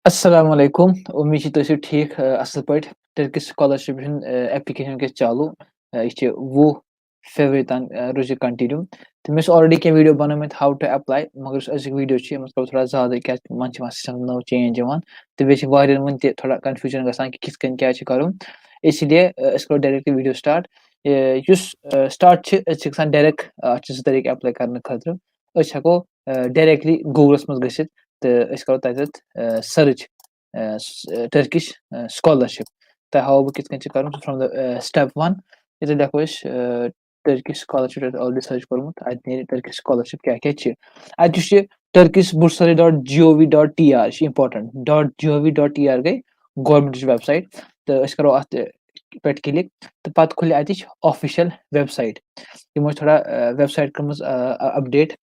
अस्सलाम वालेकुम। उम्मीद छ तुम ठीक असल पॉइंट टर्किश स्कॉलरशिप एप्लीकेशन के चालू ये वो फेवरी तान रोज कंटिन्यू तो मैं ऑलरेडी क्या वीडियो बनोमित हाउ टू अप्लाई मगर अजिक वीडियो छ यमस थोड़ा ज़्यादा क्या मन सिस्टम नव चेंज यवान तो बेस वारियन वन ते थोड़ा कंफ्यूजन गसान कि किस कन क्या छ करूँ इसलिए इसको directly video start use start छ गसान डायरेक्ट अच्छे तरीके अप्लाई करने खतर हको डायरेक्टली गूगल्स मज गसित तो करो तत सर्च टर्किश स्कॉलरशिप तो हाउ बह कित करूँ फ्रॉम द स्टेप वन ये देखो टर्किश स्कॉलरशिप ऑलरेडी सर्च कोर्मुत अत नेरि टर्किश स्कॉलरशिप क्या क्या अत Turkish बुर्सरी dot gov.tr important .gov.tr गई गवर्नमेंट वेबसाइट तो करो अत पे क्लिक तो पत खुल अत ऑफिशियल वेबसाइट यमो थोड़ा वेबसाइट कर अपडेट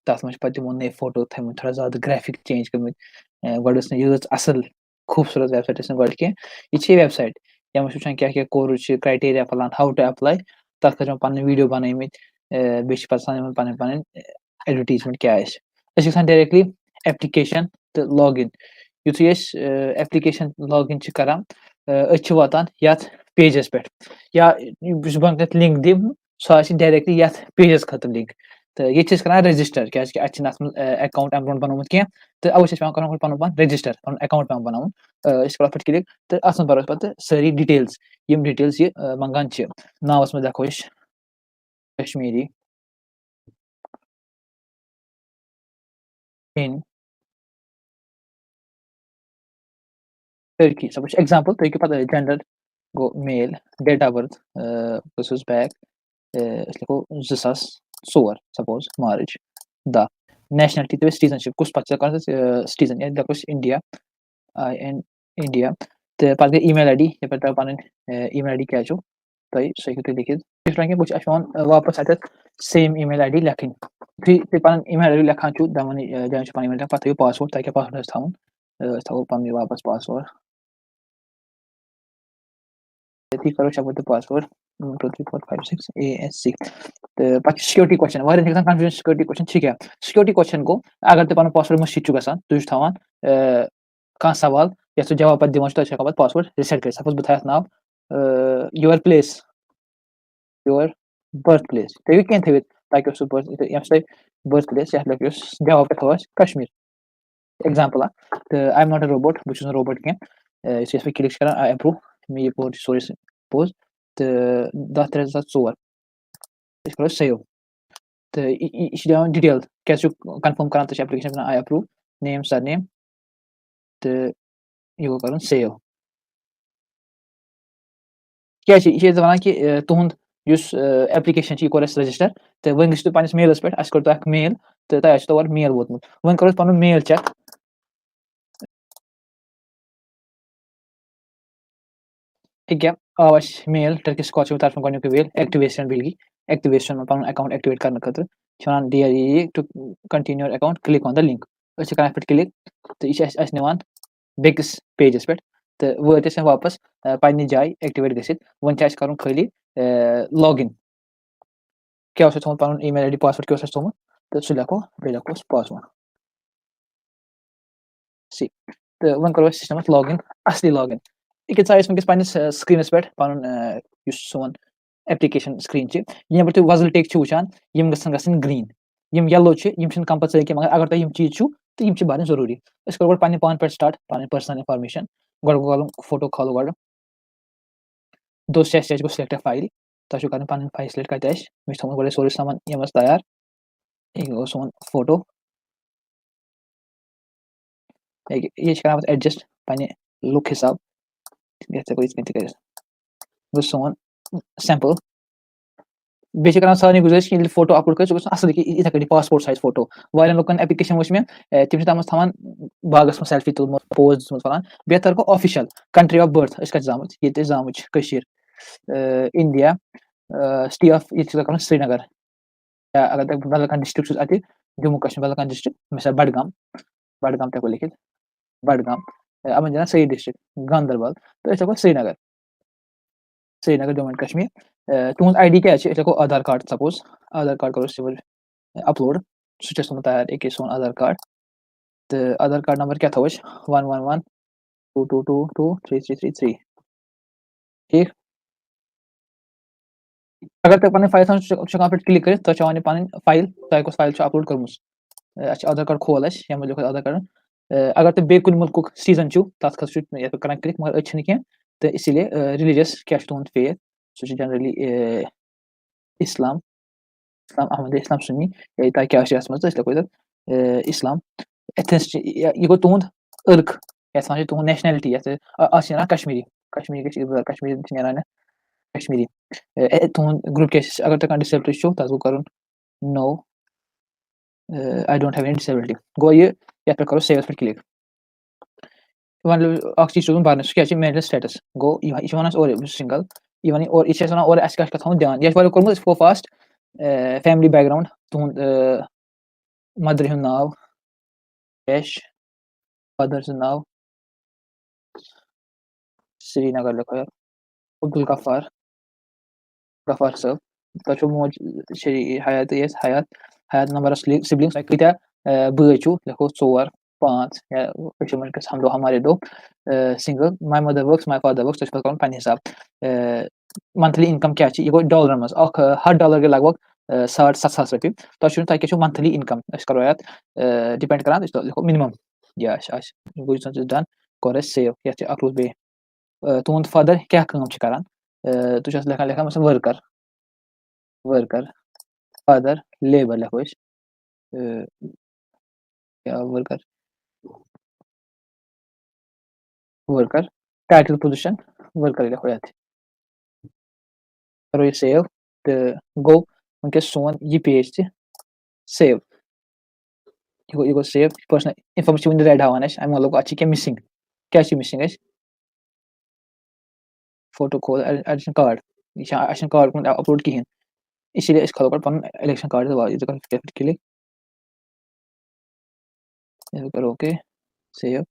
तथ मे तमो नए फोटो थम थोड़ा ज़्यादा ग्राफिक चेंज कर गो यूज असल खूबसूरत वेबसाइट गो कह यह वेबसाइट या वुचान क्या क्या कोर्स क्राइटेरिया फलान हाउ टू अप्लाई तथ खर पे वीडियो बनमित बे पे पे एडवर्टीजमेंट क्या डायरेक्टली एप्लीकेशन तो लॉग इन युथु एप्लीकेशन लॉग इन करान वातान यथ पेजस पे या बह लिंक दिम सह डायरेक्टली यथ पेजस खतर लिंक तो ये कर रजिस्टर क्या अकाउंट अम ब्रो बनोमुत कह तो अवे पे पन पन रजिस्टर पन अकाउंट पे बनावन पे क्लिक तो अत भर पे सारी डिटेल्स यम डिटेल्स ये मंगान नावस में देखो Kashmiri in Turkey suppose example तो पता जेंडर गो मेल डेट ऑफ बर्थ बस बैक लिखो 2004 सपोज मार्च द नेशनलिटी तो सिटीजनशिप कुछ पता सिटीजन या देखो इंडिया आई एन इंडिया तो पे ईमेल आईडी ये पे पन ईमेल आईडी क्या तो सही लिखित कुछ वापस अत सेम ईमेल आईडी लेखन पे पन ईमेल आईडी लेखान दवन जान पे ईमेल पे पासवर्ड तक पासवर्ड थवन थो पे वापस पासवर्ड थी करो शब्द पासवर्ड 1 2 3 4 5 6 तो पे security question confusion security question क्या सिक्योरिटी क्वेश्चन गो अगर तो पे पासवर्ड मुझ गसान तुम थवान कह सवाल या जवाब पे दिवान तो पासवर्ड रिसेट कर सपोज बह नाव your place your birth place तो क्या थवित ताकि सह बर्थ प्लेस ये लिखो जवाब पे थो कश्मीर एग्जांपल तो I am not a robot बहुत रोबोट कह पे क्लिक कर आई अप्रूव मे ये पोज सोरी पोज तो 10 3 4 करो सेव तो यह दिवान डिटेल क्या कन्फर्म कर application I approve name sir name तो यह कर सेव क्या वन कि तुंद एप्लिकेशन यह कोर रजिस्टर तो वन गो तुम मेलस पे कोर मेल तो तह तौर मेल वोतमुत वन करो पन मेल चेक क्या आव मेल टर्किश स्कॉलरशिप तरफ गो मेल एक्टिवेशन बिल एक्टिवेशन में पन अकाउंट एक्टिवेट करने खतर dear to continue your account click on the link पे क्लिक तो यह निवान बेकिस पेजस पे तो वत वापस पे जाए एक्टिवेट गसित वन कर खाली लॉग इन क्या थोमुत पन ईमेल आईडी पासवर्ड क्या थोमुत तो सह लेखो बे लेखो पासवर्ड सी तो वन करो सिस्टम लॉग इन असली लॉग इन यह वनकस पन्निस स्क्रीनस पे पन सोन एप्लिकेशन स्क्रीन ये पे वजल टिक वुचान यम गसन ग्रीन यम येलो कंपलसरी कह मगर अगर तुम यम चीज तो यम भरन जरूरी करो पे पान पे स्टार्ट पान पर्सनल इनफॉर्मेशन गो फोटो खोलो गो दो स्टेज गो सिलेक्ट फाइल तुम कर पन फाइल सिलेक्ट कत मे थोमुत सोरी सामान यमस तैयार यह गो सोन फोटो ये कर एडजस्ट पे लुक हिसाब ये गो सोन सैम्पल बे सारे गुजारिश कि फोटो अपलोड कर असल इथे कटी पासपोर्ट साइज फोटो वारियन लुकन एप्लिकेशन वुच मे तम तम थवान बागस में सेल्फी तुलमुत पोज दिसमुत फलान बेहतर गो ऑफिशियल कंट्री ऑफ बर्थ कत जामुत ये जामुच इंडिया सिटी ऑफ ये श्रीनगर या अगर बदल कह डिस्ट्रिक्ट अत जम्मू कश्मीर बदल कह डिस्ट्रिक्ट मिसाल बडगाम तक लिखित बडगाम अब सही डिस्ट्रिक्ट गांधरबल तो ये श्रीनगर जम्मू एंड कश्मीर तुम आईडी क्या आधार कार्ड सपोज आधार कार्ड करो अपलोड सह तैयार एक सोन आधार कार्ड تہٕ آدھار کارڈ نمبر کیٛاہ تھاوو أسۍ 11122222333 ٹھیٖک اگر تۄہہِ پَنٕنۍ فایل آسان چھِ ہٮ۪کان پٮ۪ٹھ کِلِک کٔرِتھ تۄہہِ چھِ ہاوان یہِ پَنٕنۍ فایل تۄہہِ کۄس فایل چھِ اَپلوڈ کٔرمٕژ اَسہِ چھِ آدھار کارڈ کھول اَسہِ یَتھ منٛز لیوٚکھُن آدھار کارڈ اگر تُہۍ بیٚیہِ کُنہِ مُلکُک سیٖزن چھُو تَتھ خٲطرٕ چھُ یَتھ پٮ۪ٹھ کران کِلِک مگر أتۍ چھِنہٕ کینٛہہ تہٕ اسی لیے ریٚلِجَس کیٛاہ چھُ تُہُنٛد فیتھ سُہ چھُ جنرٔلی اِسلام احمد اِسلام سُنی تۄہہِ کیٛاہ چھُ یَتھ منٛز تہٕ أسۍ لیکھو تَتھ اِسلام اِتھَس چھِ یہِ گوٚو تُہُنٛد عرق یَتھ وَنان چھِ تُہُنٛد نیشنیلٹی یَتھ اَتھ چھِ نیران کشمیٖری گژھِ کشمیٖری چھِ نیران کشمیٖری تُہُنٛد گرُپ کیٛاہ چھِ اگر تۄہہِ کانٛہہ ڈِسیبلٹی چھُو تَتھ گوٚو کَرُن نو آی ڈونٹ ہیو اینی ڈِسیبلٹی گوٚو یہِ یَتھ پٮ۪ٹھ کَرو سیوَس پٮ۪ٹھ کِلِک اکھ چیٖز چھُ روزُن بَرنَس سُہ کیٛاہ چھِ میرِٹل سٹیٹس گوٚو یہِ چھِ وَنان اَسہِ اورٕ سِنگل یہِ وَنہِ اورٕ یہِ چھِ اَسہِ وَنان اورٕ اَسہِ کیٛاہ چھُ تھاوُن دھیان یہِ چھُ واریاہ کوٚرمُت أسۍ گوٚو فاسٹ فیملی بیک گراوُنٛڈ تُہُنٛد مَدرِ ہُنٛد ناو کیش فادر سُنٛد ناو سرینگر لیکھو یَتھ عبدُل غفار صٲب تۄہہِ چھو موج حیات حیات نمبر سِبلِنٛگس تۄہہِ کۭتیاہ بٲے چھُو لیکھو 4 5 یا کٔشیٖر منٛز گژھِ ہم دو ہمارے دو single my mother works my father works تۄہہِ چھُ پَتہٕ کَرُن پنٛنہِ حِساب منتھلی اِنکَم کیٛاہ چھِ یہِ گوٚو ڈالرَن منٛز اکھ ہَتھ ڈالر گٔے لگ بگ 7,500 رۄپیہِ تۄہہِ چھُو تۄہہِ کیٛاہ چھُو منتھلی اِنکَم أسۍ کَرو یَتھ ڈِپٮ۪نٛڈ کران أسۍ لیکھو مِنِمَم یہِ آسہِ گوٚو یُس زَن ڈن کوٚر اَسہِ سیو یَتھ چھِ اکھ روٗز بیٚیہِ تُہُنٛد فادر کیٛاہ کٲم چھِ کران تُہۍ چھِو اَتھ لیکھان مثلاً ؤرکر فادر لیبر لیکھو أسۍ ؤرکر ٹایٹل پوزِشن ؤرکر لیکھو یَتھ کَرو یہِ سیو تہٕ گوٚو وٕنکیٚس سون یہِ پیج تہِ سیو یہِ گوٚو سیو پٔرسنل اِنفارمیشن چھِ وٕنہِ ریڈ ہاوان اَسہِ اَمہِ مطلب اَتھ چھِ کینٛہہ مِسِنٛگ کیٛاہ چھِ مِسِنٛگ اَسہِ فوٹو کھول ایڈمِشن کارڈ یہِ چھِ اَسہِ چھُنہٕ کارڈ کوٚرمُت اَپلوڈ کِہینۍ اسی لیے أسۍ کھالو پَتہٕ پَنُن اِلیکشن کارڈ کِلِک کرو اوکے سیو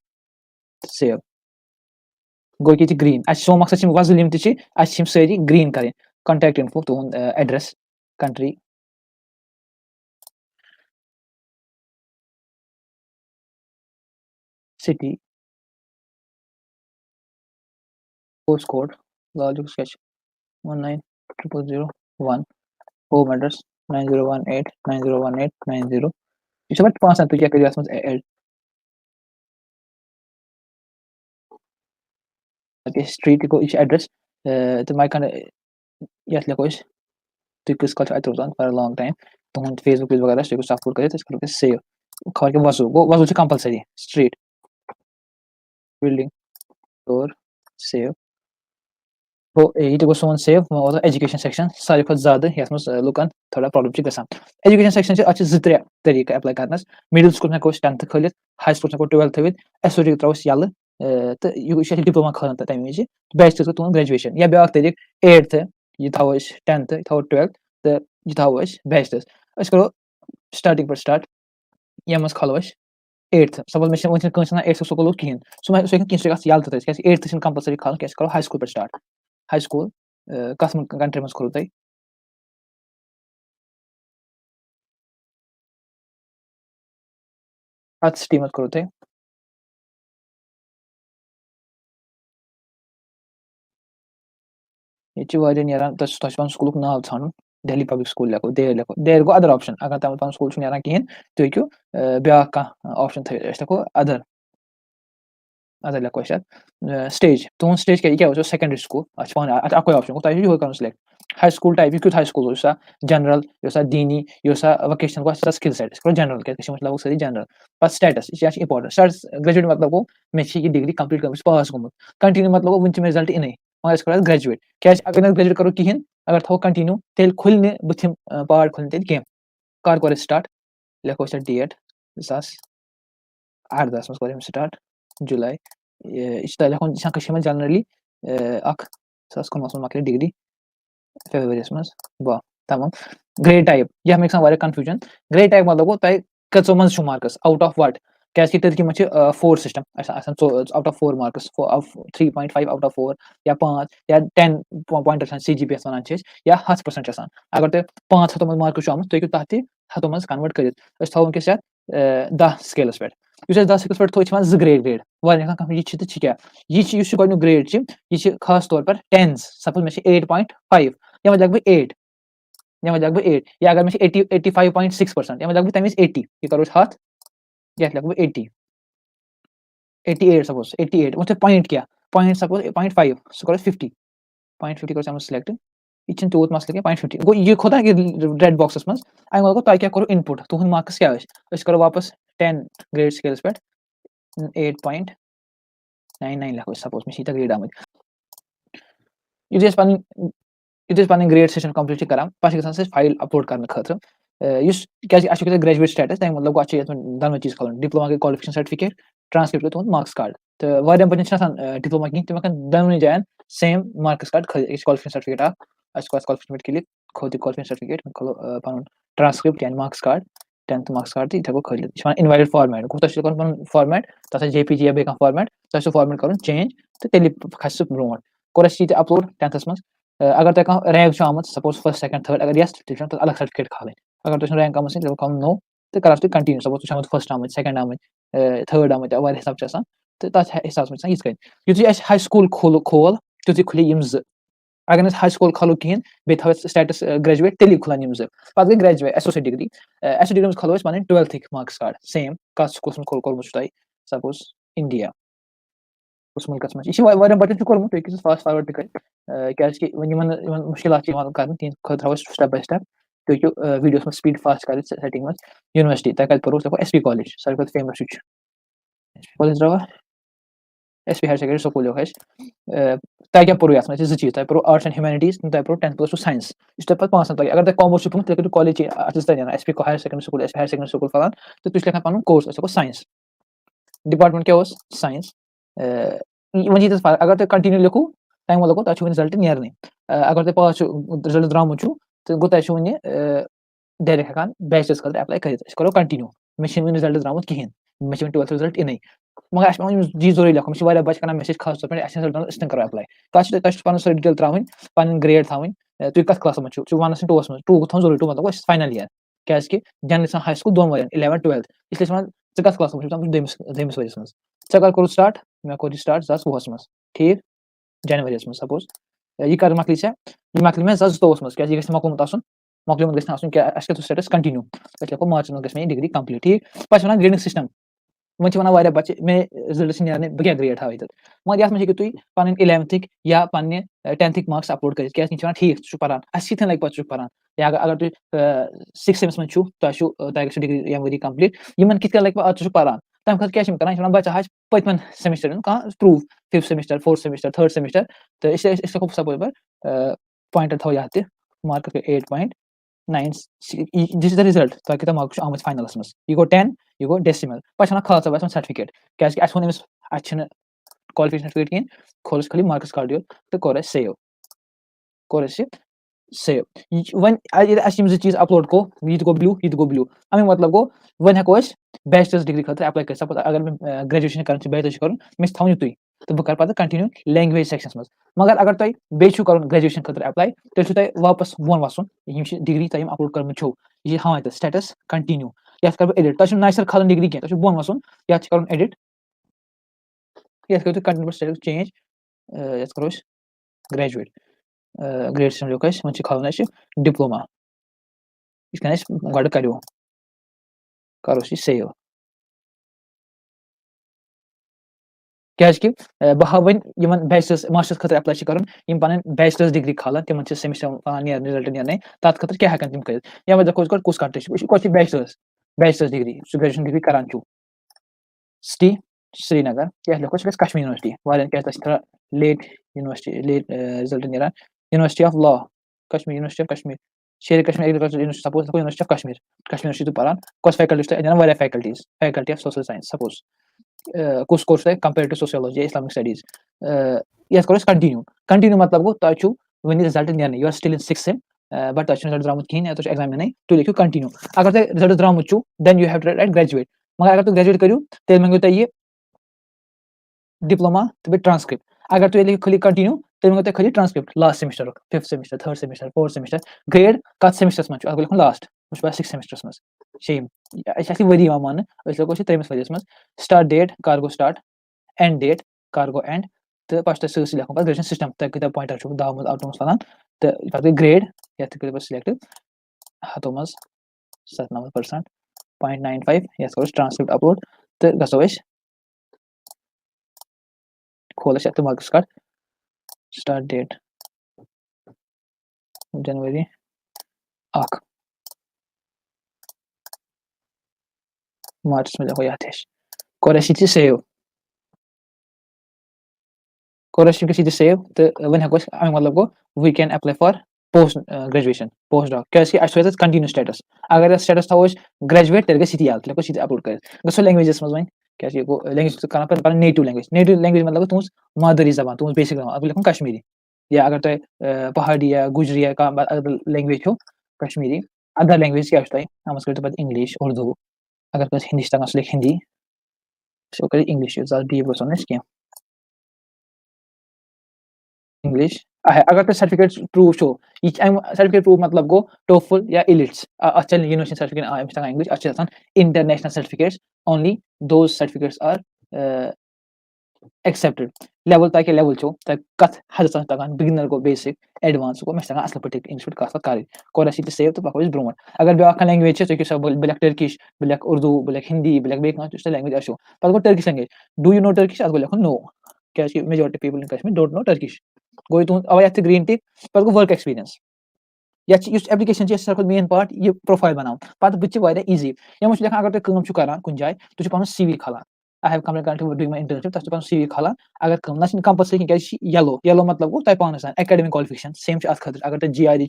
گوٚو ییٚتہِ گریٖن اَسہِ سون مقصد چھِ وۄزٕلۍ یِم تہِ چھِ اَسہِ چھِ یِم سٲری گریٖن کَرٕنۍ کَنٹیکٹ اِنفو تُہُنٛد address country city post code لال چوکَس کیٛاہ چھِ 190001 ہوم ایڈرَس 9018901890 یہِ چھُ وۄنۍ پانٛژَن تُہۍ کیٛاہ کٔرِو اَتھ منٛز ایڈ سٹریٖٹ گوٚو یہِ چھِ ایڈرَس تہٕ یَتھ لیکھو أسۍ تُہۍ کۭژ کال چھُو اَتہِ روزان فار لانٛگ ٹایم تُہُنٛد فیس بُک وغیرہ سُہ ہیٚکو سُہ اَپلوڈ کٔرِتھ أسۍ کَرو أسۍ سیو خبر کیٛاہ وۄزُل گوٚو وۄزُل چھُ کَمپَلسری سٹریٖٹ بِلڈِنٛگ ڈور سیو گوٚو یہِ تہِ گوٚو سون سیو وۄنۍ واتو ایجوکیشن سیکشن ساروی کھۄتہٕ زیادٕ یَتھ منٛز لُکن تھوڑا پرابلم چھِ گژھان ایجوکیشن سیکشن چھِ اَتھ چھِ 2-3 طریٖقہٕ ایپلاے کرنس مِڈل سکوٗل ہٮ۪کو أسۍ 10th کھٲلِتھ ہاے سکوٗل ہٮ۪کو 12 تھٲوِتھ ایس او ڈی تراوو أسۍ یَلہٕ تہٕ یہِ چھِ ڈِپلوما کھالان تَمہِ وِزِ بیچلر گوٚو تُہُنٛد گریجویشن یا بیاکھ طریٖقہٕ 8th یہِ تھاوو أسۍ 10th یہِ تھاوو 12th تہٕ یہِ تھاوو أسۍ بیچلرس أسۍ کرو سٹارٹِنٛگ پٮ۪ٹھ سٹارٹ یَتھ منٛز کھالو أسۍ 8th سپوز مےٚ چھِ وٕنہِ چھِنہٕ کٲنٛسہِ آسان 8th سکوٗل کِہینۍ سُہ ہیٚکہِ کینٛہہ سُہ یَلہٕ تہِ تھٲوِتھ کیٛازِ 8th چھِنہٕ کَمپَلسری کھالُن کیٛازِ کرو ہاے سکوٗل پٮ۪ٹھ سٹارٹ ہاے سکوٗل کَتھ منٛز کنٹری منٛز کوٚروٕ تۄہہِ کَتھ سِٹی منٛز کوٚروٕ تۄہہِ ییٚتہِ چھِ واریاہ نیران تۄہہِ چھُ پَنُن سکوٗلُک ناو ژھانڈُن دہلی پبلِک سکوٗل لیکھو دیر گوٚو اَدر آپشن اگر تۄہہِ پَنُن سکوٗل چھُ نیران کِہینۍ تُہۍ ہیٚکِو بیاکھ کانٛہہ آپشن تھٲوِتھ أسۍ لیکھو اَدر لیکھو أسۍ اَتھ سٹیج تُہُنٛد سٹیج کیٛاہ یہِ کیٛاہ اوس سیکنڈری سکوٗل اَتھ چھِ پانہٕ اَتھ اَکوے آپشن گوٚو تۄہہِ چھُو یِہوے کَرُن سِلیکٹ ہاے سکوٗل ٹایپ یہِ کیُتھ ہاے سکوٗل اوس یہِ جنرل یہِ اوسا دیٖنی یہِ اوسا ووکیشنل گوٚو اَسہِ سِکِل سیٹ أسۍ کرو جنرل کیٛازِ کٔشیٖرِ منٛز لگ بگ سٲری جنرل پَتہٕ سٹیٹس یہِ چھِ اِمپاٹنٹ سٹیٹس گریجویٹ مطلب گوٚو مےٚ چھِ یہِ ڈگری کمپلیٖٹ کٔرمٕژ پاس گوٚمُت کنٹِنیو مطلب گوٚو وٕنہِ چھِ مےٚ رِزلٹ یِنٕے مگر أسۍ کرو اَتھ گریجویٹ کیٛازِ اگر نہٕ گریجویٹ کرو کِہینۍ اگر تھاوو کنٹِنیو تیٚلہِ کھُلہِ نہٕ بٕتھِم پہاڑ کھُلہِ نہٕ تیٚلہِ کینٛہہ کر کوٚر اَسہِ سٹارٹ لیکھو أسۍ اَتھ ڈیٹ 2018 منٛز کوٚر أمۍ سٹارٹ جُلاے یہِ چھُ تۄہہِ لیکھُن یہِ چھِ کٔشیٖرِ منٛز جنرلی 2019 منٛز مۄکلے ڈگری فیبرؤریَس منٛز تمام گریڈ ٹایپ یَتھ منٛز چھِ گژھان واریاہ کنفیوٗجن گریڈ ٹایپ مطلب گوٚو تۄہہِ کٔژو منٛز چھُو مارکٕس آوُٹ آف وٹ کیٛازِکہِ تٔرکی منٛز چھِ 4 سِسٹم اَسہِ آسان out of 4 marks 3.5 out of 4 یا 5 یا 10 پویِنٹ آسان سی جی پی یَس وَنان چھِ أسۍ یا 100% چھِ آسان اگر تۄہہِ 5 ہَتو منٛز مارکٕس چھُ آمُت تُہۍ ہیٚکِو تَتھ تہِ 100 منٛز کنوٲرٹ کٔرِتھ أسۍ تھاوو وٕنکیٚس یَتھ 10 سکیلَس پٮ۪ٹھ यह 10 सिक्स पे थो 2 ग्रेड वारियां कम यह क्या यह गोडनुक ग्रेड यह खास तौर पर टेंस सपोज मे 8.5 यह लग बह 8 यह लग बह 8 या अगर मे 85.6% यह लग बह तमिज 80 यह करो 100 यह लग बह 80 88 सपोज 88 वो पॉइंट क्या पॉइंट सपोज 0.5 सह करो 50 0.50 करो सिलेक्ट यह तूत मसल 0.50 गो यह खोदा रेड बॉक्सस मज अमे गो तुम क्या करो इनपुट तुहद मार्क्स क्या करो वापस 10 ग्रेड स्केल्स पे 8.99 लिखो सपोज मे ग्रेड आम यदि पन ग्रेड सेशन कंप्लीट करान पे फाइल अपलोड करने खतर क्या ग्रेजुएट स्टेटस तक मतलब दोनों चीज खोल डिप्लोमा के क्वालिफिकेशन सर्टिफिकेट ट्रांसक्रिप्ट तुम मार्क्स कार्ड तो बच्चन डिप्लोमा कहें तम दोनों जायन same marks card qualification certificate qualification के लिए खो क्वालिफिकेशन सर्टिफिकेट खोलो पन ट्रांसक्रिप्ट यानी marks card 10th marks card तो थको खोल इनवैलिड फॉर्मेट गो तुम कर फॉर्मेट तथा JPG या बेका फॉर्मेट तुम फॉर्मेट कर चेंज तो तेल खस ब्रो कोर अपलोड 10th मज अगर तुम कह रैंक आमुत सपोज फर्स्ट सेकंड थर्ड अगर यस तो अलग सर्टिफिकेट खाल अगर तुम रैंक आमुत तेल खाल नो तो कर तुम कंटिन्यू सपोज तुम फर्स्ट आमुत सेकंड आमुत थर्ड आमुत वार हिसाब तो तथ हिसाब से यह युथु हाई स्कूल खोल तुथु खुले अगर हाई स्कूल खोलो कहें बे थो स्टेटस ग्रेजुएट तेल खुलान पे गई graduate associate degree associate degree खोलो पे 12th मार्क्स कार्ड सेम कत स्कूल कोर्मुत तुम सपोज इंडिया उस मुल्कस मज यह बच्चन कोर्मुत तुम फास्ट फॉरवर्ड क्या मुश्किल कर थो स्टेप बाय स्टेप तुम वीडियोस में स्पीड फास्ट कर सेटिंग में यूनिवर्सिटी तुम कत पो SP कॉलेज सारे फेमस कॉलेज द्रवा SP हायर सेकेंडरी स्कूल तुम क्या पो ये 2 चीज तुम पो आर्ट्स एंड ह्यूमैनिटीज तुम पो 10th + साइंस यह तुम 5 तक अगर तुम कॉमर्स तुम तेल college SP higher secondary school फलान तो तुम लेखान पन कोर्स साइंस डिपार्टमेंट क्या साइंस वो अगर तुम कंटिन्यू लिखू तमें गो तुम रिजल्ट नेरने अगर तुम पास रिजल्ट द्रामुत तो गो तुम डायरेक्ट हेकान बैचलर्स खतर एप्लाई कर करो कंटिन्यू मे रिजल्ट द्रामुत कहें मे 12th रिजल्ट इन मगर चीज जरूरी लिखुन मे बच्चे कर मैसेज खास तौर पर रिजल्ट करो एप्लाई तुम पन सो डिटेल त्रावन पन ग्रेड थवन तुम कत क्लास मज 1 2 मज 2 थो जरूरी 2 मतलब फाइनल ईयर क्या general high school 2 one 11 12th इसलिए वन कत क्लास मज दमिस वरियस मज कर स्टार्ट मे कोर स्टार्ट 2020 मज ठीक जनवरी मज सपोज यह कर मकल यह मकल मे 2022 मज क्या मकलुमत मकलुमत क्या स्टेटस कंटिन्यू लिखो मार्च मज मे डिग्री कंप्लीट ठीक पे ग्रेडिंग सिस्टम वो वन बच्चे मे रिजल्ट नेरने बह क्या ग्रेड हाव मगर ये मज तुम पन 11th या पन 10th मार्क्स अपलोड कर क्या ठीक पान अत लगे पे पान या अगर तुम 6th सेमेस मज तुम डिग्री ये वरी कंप्लीट इन कित लगे पे पान तम खत क्या कर बच्चा हाज पतमन सेमेस्टर कह proof 5th semester 4th semester 3rd semester तो इसको सपोज पर पॉइंटर थो यहाँ mark 8.9 this is the result तुम क्या मार्क्स आम फाइनलस मज यह गो 10 यह गो डेसिमल पे खास सर्टिफिकेट क्या क्वालिफिकेशन सर्टिफिकेट कहें खोल खाली मार्क्स कार्ड तो कोर कोर सेव वन 2 चीज अपलोड को यह गो ब्लू अमे मतलब गो वन हेको बैचलर्स डिग्री खतर एप्लाई कर सपोज अगर मैं ग्रेजुएशन कर बैचलर्स कर मे थवन तुई तो बह कर पे कंटिन्यू लैंग्वेज सेक्शंस मज मगर अगर तुम बे कर ग्रेजुएशन खतर एप्लाई तेल तुम वापस बोन वसन डिग्री तुम अपलोड कर यह हाँ स्टेटस कंटिन्यू ये कर एडिट तुम ना खाल डिग्री कह बोन वसन ये कर एडिट ये करो कंटिन्यू स्टेटस चेंज ये करो ग्रेजुएट ग्रेड सिस्टम जो वो खाल डिप्लोमा यह गो करो सेव क्या बह हाव वन बैचलर्स मास्टर्स खतर एप्लाई कर पन बैचलर्स डिग्री खालान तिम सेमेस्टर फलान रिजल्ट नेरने तथ खतर क्या हेकन तिम कर या वजह कुछ country bachelors degree graduation degree करान सिटी श्रीनगर क्या लिखो कश्मीर यूनिवर्सिटी क्या थोड़ा लेट यूनिवर्सिटी लेट रिजल्ट नेरान university of law Kashmir university of Kashmir Sher Kashmir agriculture university suppose university of Kashmir university पान कस faculty faculty of social science suppose कुछ course compare to sociology Islamic studies ये करो कंटिन्यू मतलब गो तुम वन रिजल्ट नेरने you are still in 6th sem but तुम रिजल्ट द्रामुत कहें तुम एग्जाम दिन तुम लिखो कंटिन्यू अगर तुम रिजल्ट द्रामुत then you have to write graduate मगर अगर तुम ग्रेजुएट करो तेल मंगो तुम ये डिप्लोमा तो ट्रांसक्रिप्ट अगर तुम लिखो खाली कंटिन्यू तेल मंगो खाली transcript last semester 5th semester 3rd semester 4th semester grade कत सेमेस्टर्स मज लिखो लास्ट 6th सेमेस्टर्स मज सेम एक्चुअली वरी यिवान माननो अस लोगों त्रेमिस वरियस मज स्टार्ट डेट कार गो स्टार्ट एंड डेट कार गो एंड तो पस्ट ससी लेखन पे ग्रेजुएशन सिस्टम तक कितना पॉइंट आछो दाव मज आउट मज फलान तो पत ग्रेड यथ कर सिलेक्ट हतो मज 97% 0.95 यथ करो ट्रांसक्रिप्ट अपलोड तो गसो खोल तो मार्क्स कार्ड स्टार्ट डेट जनवरी अख मार्च में लेखो यथ कोर सेव Scholarship की सेव तो वन हेको अमी मतलब गो we can apply for post graduation post doc क्या अस कंटिन्यू स्टेटस अगर स्टेटस थो ग्रेजुएट तेल सी याद लेको सी अपलोड कर गो लैंग्वेजेस मज वन क्या लैंग्वेज कर नेटिव लैंग्वेज मतलब तुम मादरी जबान तुम बेसिक जबान अब लेखो कश्मीरी या अगर तुम पहाड़ी या गुजरी या अदर लैंग्वेज हो कश्मीरी अदर लैंग्वेज क्या हम कर इंग्लिश उर्दू अगर हिंदी तक लिख हिंदी सो कर इंग्लिश डीप गो क्या इंग्लिश अगर तो सर्टिफिकेट प्रूफ छो ये सर्टिफिकेट प्रूफ मतलब गो टोफल या इलिट्स अच्छा यूनिवर्सिटी सर्टिफिकेट अमिस तक इंग्लिश अच्छा international certificates only those certificates are accepted level ताकि level छो तक कथ हद तक बिगिनर को बेसिक एडवांस को मैं असल पटे इंस्टिट्यूट का कर कोर सी सेव तो पको ब्रोमट अगर ब्याक लैंग्वेज तो सब black Turkish black Urdu black Hindi black back तो लैंग्वेज आशो पर Turkish language do you know Turkish आज लेखो नो क्या majority people in Kashmir don't know Turkish गो तुम अब यथ ग्रीन टिक पर गो वर्क एक्सपीरियंस या एप्लिकेशन सारे मेन पार्ट ये प्रोफाइल बनाओ पे बहुत ईजी या लेखान अगर तुम कर कुछ जाए तुम पन CV खालान I have complete doing my internship तक पन CV खालान अगर ना कंपलसरी येलो येलो मतलब गो तुम पान एकेडमिक क्वालिफिकेशन सेम अत खतर अगर तुम GRE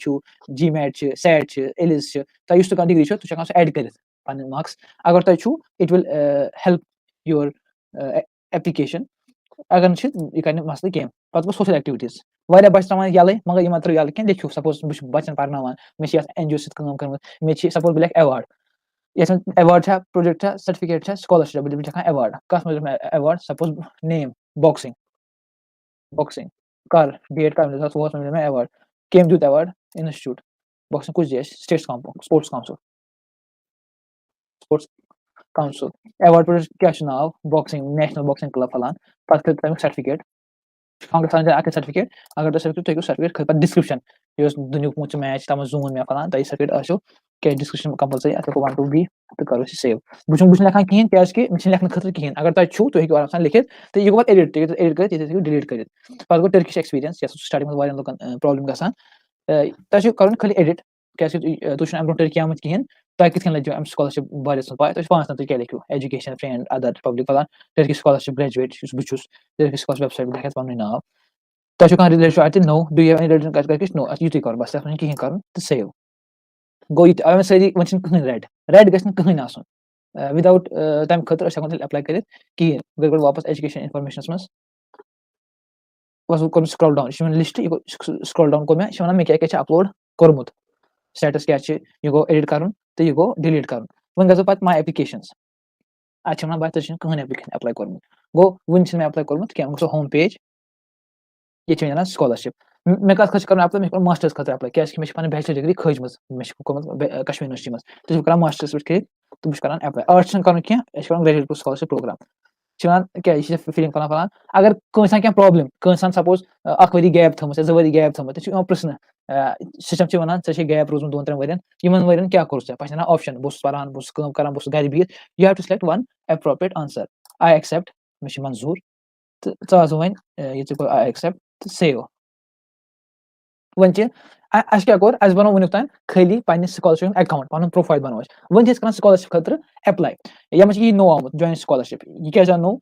GMAT SAT एलिस तुम डिग्री तुम एड कर पन मार्क्स अगर तुम it will help your application अगर यह कर मसल कह पे गो सोशल एक्टिविटीज वारिया बच्चे त्रावान यलै मगर यह त्रो यल कह लिखो सपोज बच्चन पर्नावान मे NGO सम कर्म मे सपोज बह अवार्ड ये अवार्ड प्रोजेक्ट सर्टिफिकेट स्कॉलरशिप बह अवार्ड कत मे award suppose name boxing boxing कर डेट कर मे अवार्ड केम दित अवार्ड इंस्टीट्यूट बॉक्सिंग कुछ जाए state sports council award project क्या नाव बॉक्सिंग नेशनल बॉक्सिंग क्लब फलान पे तमिक सर्टिफिकेट सर्टिफिकेट अगर तुम सर्टिफिकेट सर्टिफिकेट खत डिस्क्रिप्शन ये दुनिया मुझ मैच तम जून मे फलान तुम सर्टिफिकेट आशो क्या डिस्क्रिप्शन कंपलसरी अत 1 2 बी तो करो सेव बुझ लेखान कहें क्या लेखन खतर कहें अगर तुम छू तुम आराम लिखित तो यह गो एडिट एडिट कर डिलीट कर पे गो टर्किश एक्सपीरियंस स्टार्टिंग वारियन लोकन प्रॉब्लम गसान तुम कर खाली एडिट क्या तुम अम टर्की आमुत कहें तुम कित लगे अम स्कॉलरशिप बारे पाए तुम पांच तुम क्या लिखो एजुकेशन फ्रेंड अदर पब्लिक फलान टर्किश स्कॉलरशिप ग्रेजुएट बहुत टर्किश स्कॉलरशिप वेबसाइट लिखित पन नाव तुम रिलेशन अत no do you have any relation कर नौ युत कर बस कहें कर तो सेव गो ये अगर सारी वन कहें रेड गि कहें विदाउट तम खतर अप्लाई कर कहें गो वापस एजुकेशन इन्फॉर्मेशन मज बस वो स्क्रॉल डाउन यह लिस्ट स्क्रॉल डाउन मे मे क्या अपलोड कोर्मुत स्टेटस क्या यह गो एडिट कर तो यह गो डिलीट कर वन गो पे माई एप्लिकेशंस अत बह कहें एप्लिकेशन अप्लाई कोर्मुत गो वन मे अप्लाई कोर्मुत क्या गो होम पेज ये स्कॉलरशिप मे कत खत कर अप्लाई मे मास्टर्स खतर अप्लाई क्या मे बैचलर डिग्री खज मे कश्मीर यूनिवर्सिटी मज तो कर मास्टर्स पे तो बह कर अप्लाई आर्ट्स कर ग्रेजुएट स्कॉलरशिप प्रोग्राम क्या फीलिंग फलान फलान अगर कंसा क्या प्रॉब्लम कंसान सपोज वरी गैप थम 2 वरी गैप थम तो प्रश्न सिस्टम वन ऐसे गैप रोजम 2-3 वरियन यमन वरियन क्या कर पे ऑप्शन बस पान बस कर बस घर बिहित you have to select one appropriate answer I accept मे मंजूर तो वन ये आई एक्सेप्ट सेव वन अस क्या कोर अस बनो वुनिक तान खाली पन्ने स्कॉलरशिप अकाउंट पन प्रोफाइल बनो वन कर स्कॉलरशिप खतर अप्लाई ये यह नो आमुत जॉइन स्कॉलरशिप यह क्या नो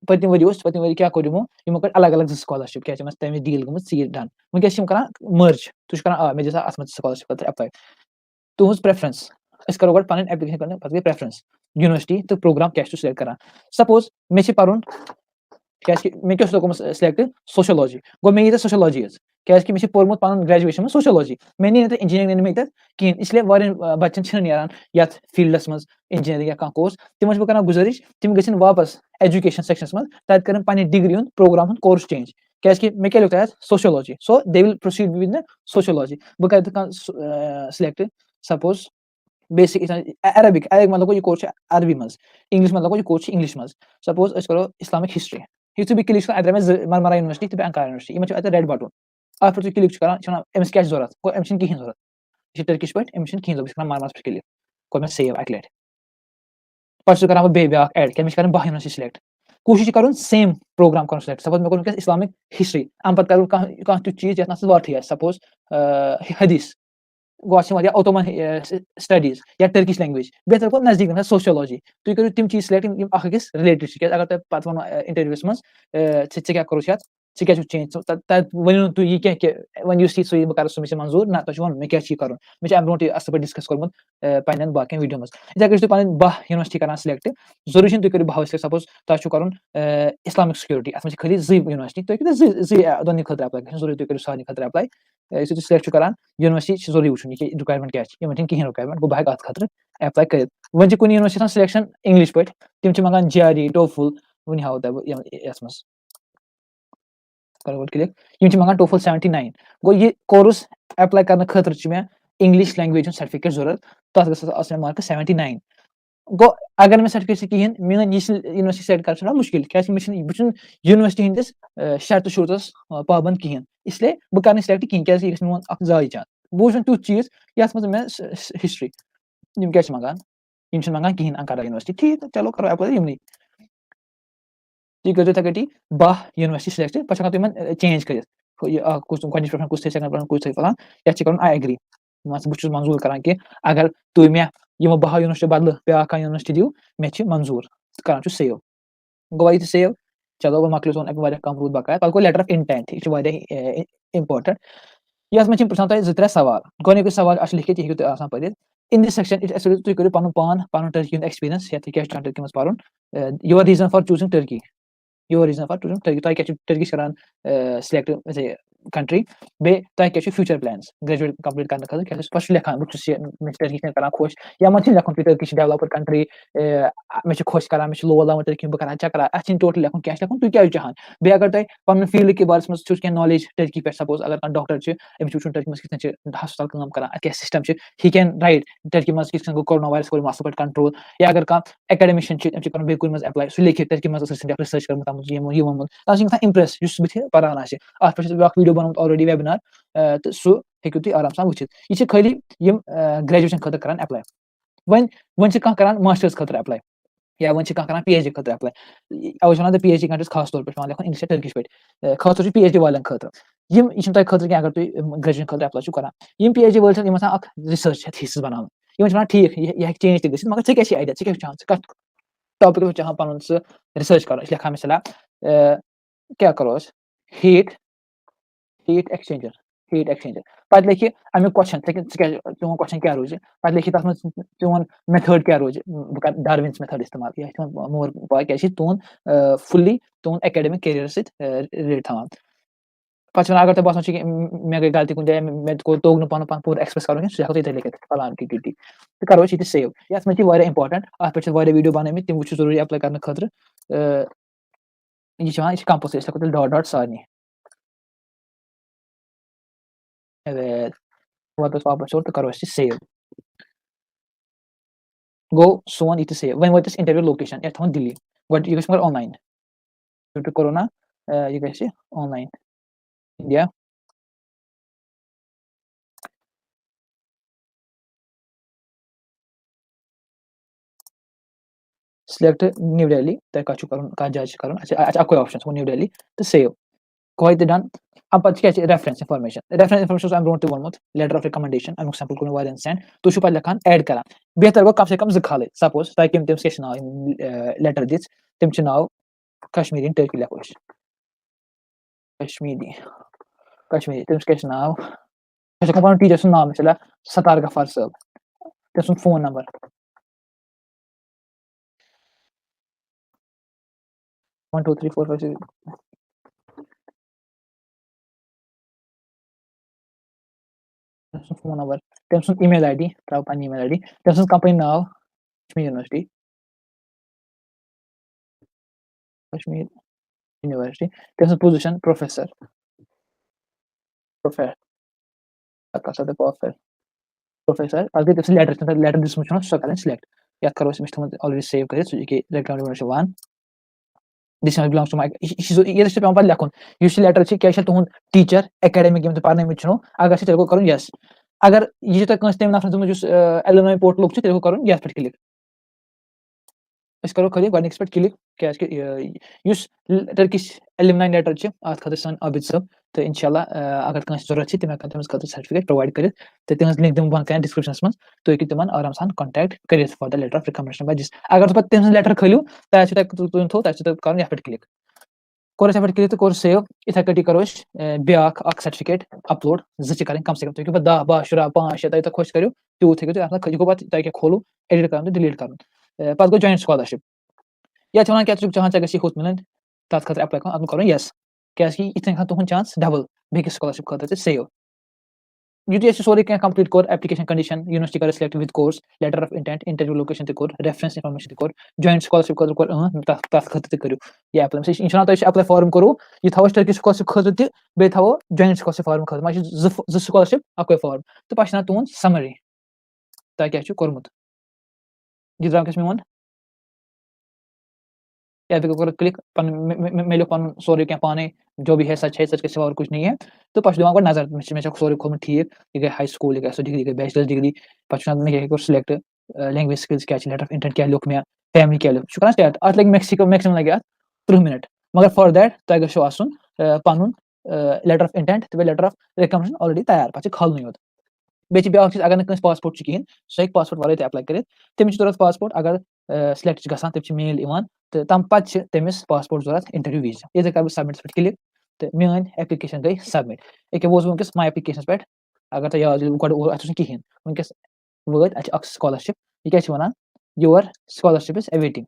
पत्म वरी क्या कर यमो कर अलग अलग स्कॉलरशिप क्या तम डील गम सीट डन वनस कर मर्ज तुम कर मे दिसा अत स्कॉलरशिप खतर अप्लाई तुज प्रेफरेंस करो गो पन एप्लिकेशन कर गई प्रेफरेंस यूनिवर्सिटी तो प्रोग्राम क्या सिलेक्ट कर सपोज मे पढ़ क्या मे क्या सिलेक्ट सोशियोलॉजी गो मे सोशियोलॉजी क्या मे पोर्मुत पन ग्रेजुएशन में सोशियोलॉजी मे नी इंजीनियरिंग मे कहें इसलिए वारियन बच्चन नीरान यथ फील्डस मज इंजीनियरिंग या कह तिम बह कर गुजारिश तिम गन वापस एजुकेशन सेक्शनस मज तत कर पन्ने डिग्री हूँ प्रोग्राम कोर्स चेंज क्या मे क्या लिख sociology so they will proceed with sociology बह कर सिलेक्ट सपोज बेसिक अरबिक मतलब गो यह अरबी मज इंग्लिश मतलब गो यह इंग्लिश मज सपोज करो इस्लामिक हिस्ट्री यु तुम क्लिक अत मरमरा यूनिवर्सिटी तो अंकार यूनिवर्सिटी इन रेड बटन अत पे क्लिक कर अमिस क्या जरूरत गो अमिस कहें जरूरत यह टर्किश पे अमिस कहें जरूरत मरमस पे क्लिक कोर मे सेव अक लट पे कर ब्या एड क्या कर 10 यूनिवर्सिटी सिलेक्ट कोशिश कर सेम प्रोग्राम कर सिलेक्ट सपोज मे कर इस्लामिक हिस्ट्री अम पे कर तुथ चीज ये वात सपोज हदीस गो ओटोमन स्टडीज या टर्किश लैंग्वेज बेहतर गो नजदीक सोशियोलॉजी तुम करो तिम चीज सिलेक्ट अकिस रिलेटेड क्या अगर तुम पे वो इंटरव्यूस मज क्या करो क्या चेंज वन तुम यह वन सही बह कर सह मंजूर ना तुम वन मे क्या कर मे अम ब्रो असल पे डिस्कस कोर्मुत पे बाकी वीडियो मज इथे पे पे 10 यूनिवर्सिटी कर सिलेक्ट जरूरी तुम करो 10 सिलेक्ट सपोज तुम कर इस्लामिक सिक्योरिटी अत खी 2 यूनिवर्सिटी तुम दोनों खतर अप्लाई जरूरी तुम करो सारे खतर अप्लाई यु तुम सिलेक्ट कर यूनिवर्सिटी जरूरी वो रिक्वायरमेंट क्या कहें रिक्वायरमेंट गो बह हेक खतर अप्लाई कर वन कुछ यूनिवर्सिटी सिलेक्शन इंग्लिश पे तम मंगान JRE TOEFL वन हाव तब ये मज क्लिक यम मंगान TOEFL 79 गो ये कोर्स अप्लाई करने खतर मे इंग्लिश लैंग्वेज सर्टिफिकेट जरूरत तथ ग मार्क 79 गो अगर मे सर्टिफिकेट कहें मीन यूनिवर्सिटी सेलेक्ट कर मुश्किल क्या बह यूनिवर्सिटी हंदिस शर्त शुरतस पाबंद कहें इसलिए बह कर सिलेक्ट कहें क्या यह मोन जाय चांद बह वुच तुथ चीज ये मे हिस्ट्री यम क्या मंगान यम मंगान कहें अंकारा यूनिवर्सिटी ठीक चलो करो अप्लाई यमन तुम करो इथे कटी 10 यूनिवर्सिटी सिलेक्ट पे तुम चेंज कर कुछ पे कुछ सेकंड पे कुछ फलान या कर आई एग्री बह मंजूर कर कि अगर तुम मे यमो 10 यूनिवर्सिटी बदल ब्या यूनिवर्सिटी दिव मे मंजूर कर सेव गो ये सेव चलो वह मकल सोन कम रूद बकाया पे गो लेटर ऑफ इंटेंट यह इंपॉर्टेंट ये मे पृछान तुम 2-3 सवाल गोनिक सवाल लिखित यह तुम पढ़ इन दिस सेक्शन तुम करो पान टर्की एक्सपीरियंस या क्या टर्की मज पढ़ your reason for choosing Turkey your reason for choosing Turkey तुम क्या टर्किश कर सिलेक्ट कंट्री बे तुम क्या फ्यूचर प्लान्स ग्रेजुएट कंप्लीट करने खतर क्या पे लिखान बह टर्किश कर खुश या मन लिखुन कि टर्किश डेवलपर कंट्री मे खुश कर मे लोल लावन टर्की बह कर चक्कर अत टोटल लिखुन क्या लिखुन तुम क्या चाहान बे अगर तुम पन फील्ड के बारे में क्या नॉलेज टर्की पे सपोज अगर डॉक्टर अमिस वो टर्की मज कित हस्पताल काम कर क्या system he can write Turkey मज कित गो कोरोना वायरस कोर असल पे कंट्रोल या अगर कह एकेडमिशियन कर बे कुछ मज अप्लाई सह लिखित टर्की मज रिसर्च कर यह वोनमुत तक इम्प्रेस बह पान अत पे वीडियो बनोत ऑलरेडी वेबिनार तो सह हेकु तुम आराम सान वुचित यह खाली ग्रेजुएशन खतर कर अप्लाई वन कह कर मास्टर्स खतर अप्लाई या वन कह कर PhD खतर apply away one PhD countries खास तौर पे लिखुन इंग्लिश टर्किश पे खास तौर PhD वालन खतर यह तुम खतर अगर तुम ग्रेजुएशन खतर अप्लाई कर PhD वाल रिसर्च थीसिस बनान वन ठीक यह चेंज तक मगर ऐ क्या आइडिया क्या चाहान टॉपिक पे चाहान पन सह रिसर्च कर लिखा मिसला क्या करो हीट हीट एक्सचेंजर पे लिखि अमुक क्वेश्चन चोन क्वेश्चन क्या रोज पे लिखि तथ चोन मेथड क्या रोज बह कर डार्विन्स मेथड इस्तेमाल यह मोर पा क्या तुन फुल्ली तुन एकेडमिक करियर रिलेट थवान पे अगर तुम बसान कि मे गई गलती कुछ जाए मे तोग पन पूरा एक्सप्रेस करो सह हेको इथे लिखित फलान की तो करो ये सेव ये मे इंपॉर्टेंट अत पे वीडियो बनाम तम वो जरूरी अप्लाई करने खतर यह कंपल्सरी हेको डॉट डॉट सारे वापस वापस और तो करो सेव गो सोन ये सेव वन वात इंटरव्यू लोकेशन ये थोन दिल्ली गो यह मगर ऑनलाइन ड्यू टू कोरोना यह online India select new Delhi तुम कह जाय कर अक ऑप्शन वो न्यू दिल्ली तो सेव गो ये डन अब पे क्या रेफरेंस इनफॉर्मेशन अम ब्रो वोनमुत लेटर ऑफ रिकमेंडेशन अमुक सैम्पल कुन वारियन सेंड तुम पे लिखान ऐड कर बेहतर गो कम से कम 2 खाल सपोज तुम तम क्या नाव लेटर दिस तम नाव कश्मीरी टर्की लिखो कश्मीरी कश्मीरी तम क्या नाव पे टीचर सुन नाम मिसला सतार गफार साहब तम फोन नंबर 1 2 3 4 5 6 फोन नंबर तम ईमेल ID त्रा पे ईमेल ID तम कंपनी नाव कश्मीर यूनिवर्सिटी कश्मीर यूनिवर्सिटी तम पोजिशन प्रोफेसर प्रोफेसर प्रोफेसर अगर तमस लेटर लेटर दिसमुत छ सो करें सिलेक्ट याद करो इस थोमत ऑलरेडी सेव करित सो कि रेक्टेंगुलर वर्ष 1 this one belongs to my ये पे पे लेखुन यस लेटर छ क्या तुहन टीचर एकेडमिक यम पढ़ने में छनो अगर से तेरे को करूं यस अगर ये तक कंस तेम नफर जुस एलुमनाई पोर्टल छ तेरे को करूं यस पे क्लिक अस करो खली गनिक्स पे क्लिक क्या कि यस टर्किश एलुमनाई लेटर छ आत खतर सन आबिद सब तो इंशाल्लाह अगर कंस जरूरत छ तम तमस खतर सर्टिफिकेट प्रोवाइड करित तो तमस लिंक दम बन कर डिस्क्रिप्शन में तो कि तमन आराम सान कांटेक्ट करित for the letter of recommendation by जिस अगर तो तमस लेटर खलियो तुम थो तो करूं यस पे क्लिक कोर पे क्लिक तो कोर सेव इथे कटी करो ब्याक अक सर्टिफिकेट अपलोड ज करें कम से कम तो 10 12 शुरा 5 6 तक खुश करियो तो थे तो आपन खजको बात तक खोलो एडिट कर डिलीट कर पत गो जॉइंट स्कॉलरशिप या छान क्या चाहन चे होत मिलन तथ खतर अप्लाई कर करो यस क्या कि इतने खा तुहन चांस डबल बेक स्कॉलरशिप खतर सेव UTS सोरी क्या कंप्लीट कोर एप्लीकेशन कंडीशन यूनिवर्सिटी कर select with course letter of intent interview location ते कोर रेफरेंस इंफॉर्मेशन ते कोर जॉइंट स्कॉलरशिप कोर तथ खतर करियो ये अप्लाई से इंशाल्लाह तो अप्लाई फॉर्म करो ये थाव टर्किश स्कॉलरशिप खतर ते बे थाव जॉइंट स्कॉलरशिप फॉर्म खतर मा ज स्कॉलरशिप अकोय फॉर्म तो पाछना तुहन समरी ता क्या छु कोरमुत जिद्राम कस में या पे करो क्लिक मेलो पन सोरी क्या पाने जो भी है सच के सिवा और कुछ नहीं है तो पछ दुआ को नजर में सोरी खोम ठीक ये हाई स्कूल ये सो डिग्री बैचलर्स डिग्री पछना में ये को सिलेक्ट लैंग्वेज स्किल्स क्या लेटर ऑफ इंटेंट क्या लुक में फैमिली क्या लुक शुक्रान स्टार्ट आज लाइक मैक्सिको मैक्सिमम लगे 3 मिनट मगर फॉर दैट तो अगर show आसुन Panun letter of intent तो लेटर ऑफ रिकमेंडेशन ऑलरेडी तैयार पछ खल नहीं होत बेच ब्याक चीज अगर न कंस पासपोर्ट छ किन सो एक पासपोर्ट वाले अप्लाई करित तमिस जरूरत पासपोर्ट अगर सिलेक्ट गसान तम मेल इवान तो तम पत तमिस पासपोर्ट जरूरत इंटरव्यू वीज ये कर सबमिट पे क्लिक तो मेन एप्लीकेशन गई सबमिट एक वो वंकस माय एप्लीकेशन पे अगर तो याद गड अत कहीं वंकस वत अ स्कॉलरशिप ये क्या वनान your scholarship is awaiting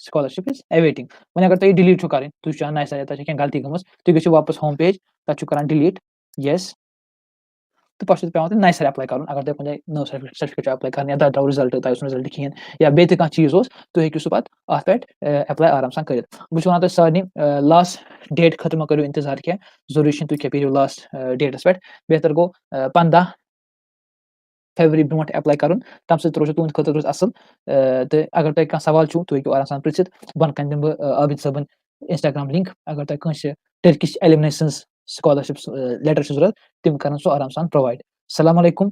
scholarship is awaiting one अगर तुम डिलीट कर तुम चाह ना क्या गलती गमस तुम गो वापस होम पेज तक कर डिलीट यस तो पछ पे नई सर अप्लाई कर अगर तुम नो सर्टिफिकेट अप्लाई कर या द्राव रिजल्ट तुम रिजल्ट कहें या बे कह चीज तुम हेकू सह अत पे अप्लाई आराम सान कर बहुत वन सारे लास्ट डेट खतर मा करो इंतजार क्या जरूरी तुम क्या पेरो लास्ट डेटस पे बेहतर गो 15 फरवरी ब्रोट अप्लाई कर तम रोज तुंद खतर रोज असल तो अगर तुम कह सवाल तुम हेकू आराम सान पृछित बन कन दिम आबिद सबन इंस्टाग्राम लिंक अगर तुम कह टर्किश एलिमनाई स्कॉलरशिप लेटर जरूरत तम कर सो आराम सान प्रोवाइड सलाम अलैकुम